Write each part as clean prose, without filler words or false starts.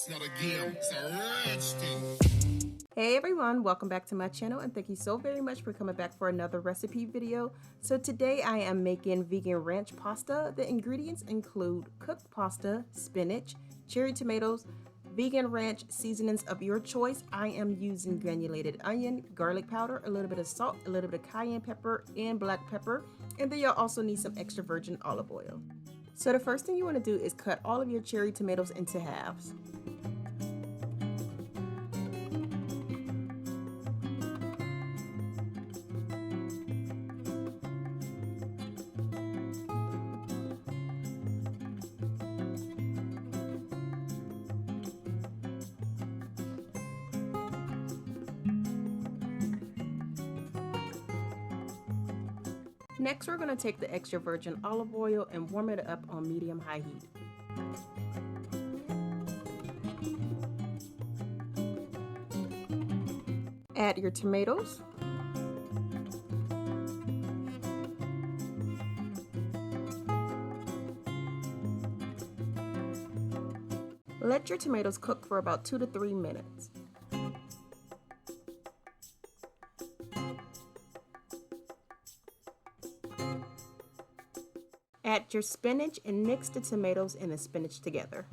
It's not a game, it's a rich thing. Hey everyone, welcome back to my channel and thank you so very much for coming back for another recipe video. So today I am making vegan ranch pasta. The ingredients include cooked pasta, spinach, cherry tomatoes, vegan ranch seasonings of your choice. I am using granulated onion, garlic powder, a little bit of salt, a little bit of cayenne pepper, and black pepper. And then you'll also need some extra virgin olive oil. So the first thing you want to do is cut all of your cherry tomatoes into halves. Next, we're going to take the extra virgin olive oil and warm it up on medium-high heat. Add your tomatoes. Let your tomatoes cook for about 2 to 3 minutes. Add your spinach and mix the tomatoes and the spinach together.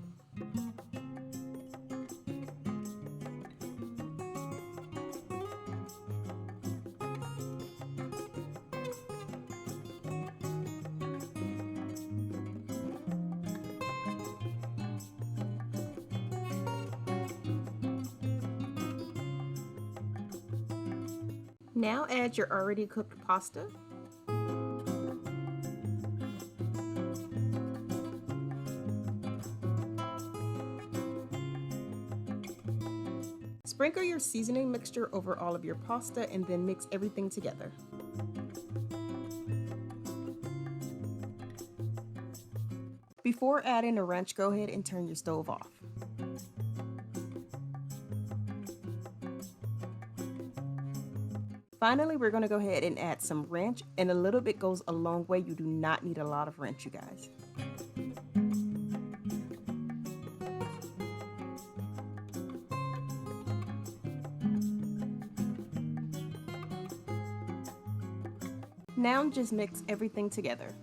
Now add your already cooked pasta. Sprinkle your seasoning mixture over all of your pasta and then mix everything together. Before adding the ranch, go ahead and turn your stove off. Finally, we're going to go ahead and add some ranch, and a little bit goes a long way. You do not need a lot of ranch, you guys. Now just mix everything together.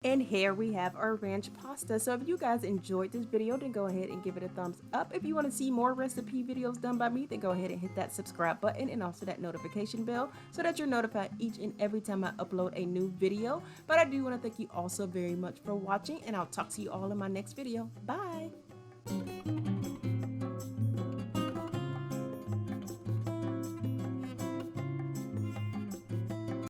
And here we have our ranch pasta. So if you guys enjoyed this video, then go ahead and give it a thumbs up. If you want to see more recipe videos done by me, then go ahead and hit that subscribe button and also that notification bell so that you're notified each and every time I upload a new video. But I do want to thank you all so very much for watching, and I'll talk to you all in my next video. Bye!